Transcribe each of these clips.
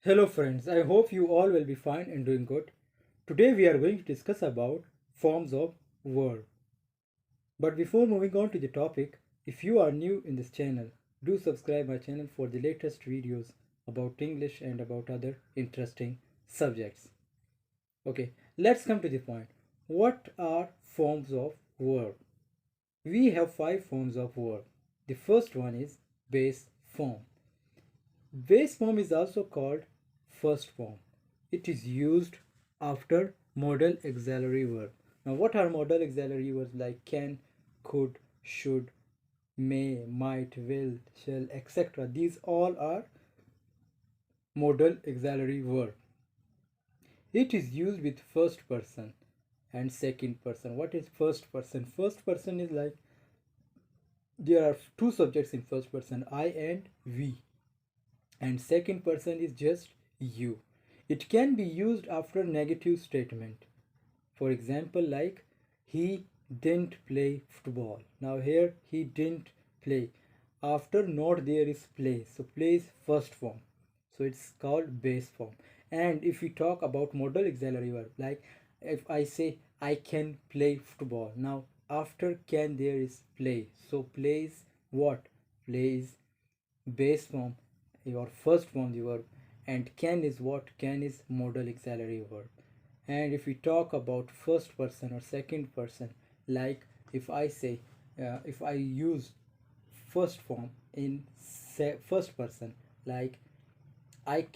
Hello friends, I hope you all will be fine and doing good. Today we are going to discuss about forms of verb. But before moving on to the topic, if you are new in this channel, do subscribe my channel for the latest videos about English and about other interesting subjects. Okay, let's come to the point. What are forms of verb? We have 5 forms of verb. The first one is base form. Base form is also called first form. It is used after modal auxiliary verb. Now, what are modal auxiliary verbs like can, could, should, may, might, will, shall, etc.? These all are modal auxiliary verb. It is used with first person and second person. What is first person? First person is like there are two subjects in first person, I and we, and second person is just you. It can be used after negative statement. For example, like he didn't play football. Now here he didn't play. After not there is play. So play is first form. So it's called base form. And if we talk about modal auxiliary verb, like if I say I can play football. Now after can there is play. So play is what? Play is base form, your first form the verb, and can is what? Can is modal auxiliary verb. And if we talk about first person or second person, like if I say if I use first form in first person, like I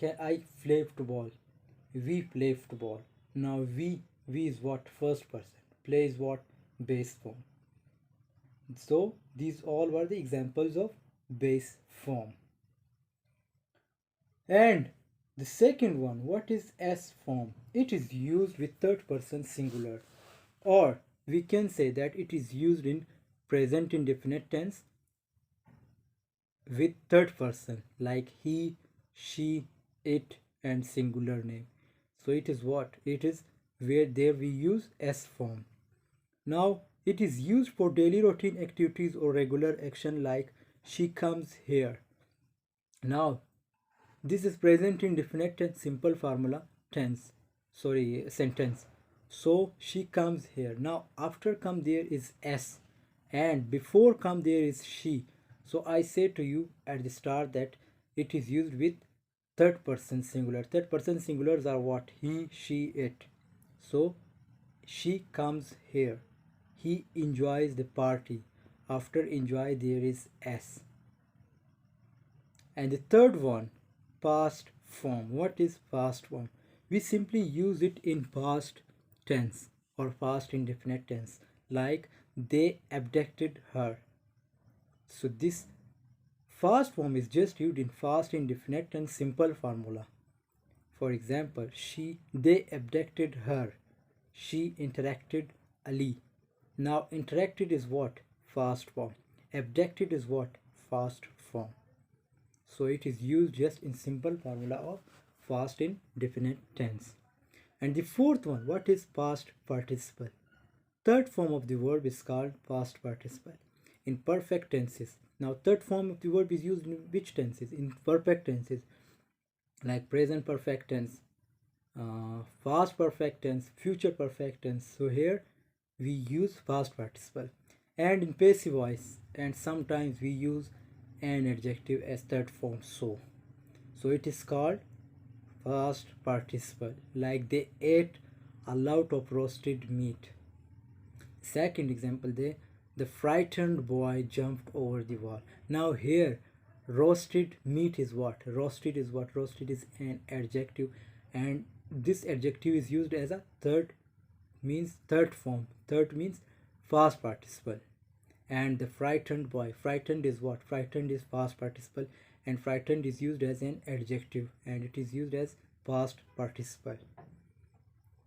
play football, we play football. Now we is what? First person. Play is what? Base form. So these all were the examples of base form. And the second one, what is S form? It is used with third person singular, or we can say that it is used in present indefinite tense with third person, like he, she, it, and singular name. So it is what? It is where there we use S form. Now it is used for daily routine activities or regular action, like she comes here. Now this is present indefinite tense simple formula tense. Sorry, sentence. So she comes here. Now after come there is S, and before come there is she. So I say to you at the start that it is used with third person singular. Third person singulars are what? He, she, it. So she comes here. He enjoys the party. After enjoy there is S. And the third one, past form. What is past form? We simply use it in past tense or past indefinite tense, like they abducted her. So this past form is just used in past indefinite tense simple formula. For example, they abducted her. She interacted Ali. Now interacted is what? Past form. Abducted is what? Past form. So it is used just in simple formula of past indefinite tense. And the fourth one, what is past participle? Third form of the verb is called past participle in perfect tenses. Now third form of the verb is used in which tenses? In perfect tenses, like present perfect tense, past perfect tense, future perfect tense. So here we use past participle. And in passive voice, and sometimes we use an adjective as third form. So it is called past participle, like they ate a lot of roasted meat. Second example, the frightened boy jumped over the wall. Now here roasted meat is what? Roasted is what? Roasted is an adjective, and this adjective is used as a third, means third form. Third means past participle. And the frightened boy, frightened is what? Frightened is past participle, and frightened is used as an adjective, and it is used as past participle.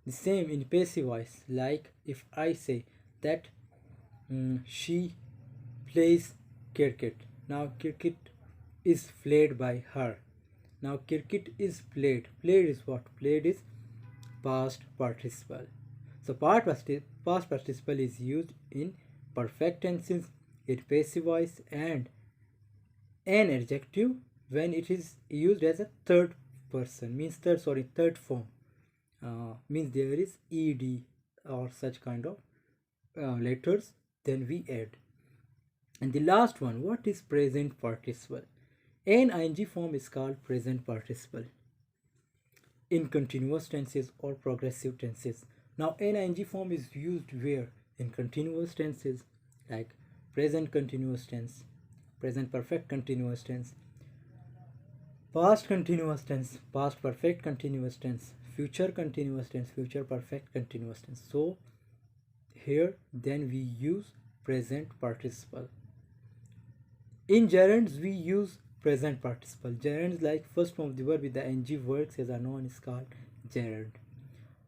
The same in passive voice, like if I say that she plays cricket. Now cricket is played by her. Now cricket is played. Played is what? Played is past participle. So past participle is used in perfect tenses, in passive voice, and an adjective when it is used as a third person, means third form, means there is ed or such kind of letters, then we add. And the last one, what is present participle? An ing form is called present participle in continuous tenses or progressive tenses. Now an ing form is used where? In continuous tenses, like present continuous tense, present perfect continuous tense, past continuous tense, past perfect continuous tense, future continuous tense, future perfect continuous tense. So here then we use present participle. In gerunds we use present participle. Gerunds like first form of the verb with the ing works as a noun is called gerund.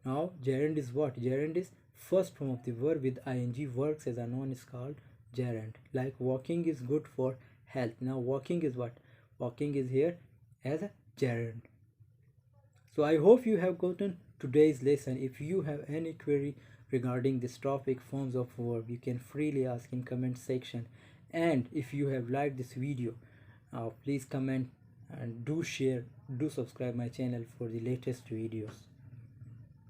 Now gerund is what? Gerund is first form of the verb with ing works as a noun is called gerund. Like walking is good for health. Now walking is what? Walking is here as a gerund. So I hope you have gotten today's lesson. If you have any query regarding this topic, forms of verb, you can freely ask in comment section. And if you have liked this video, please comment and do share, do subscribe my channel for the latest videos.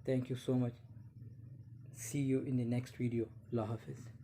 Thank you so much. See you in the next video. Allah Hafiz.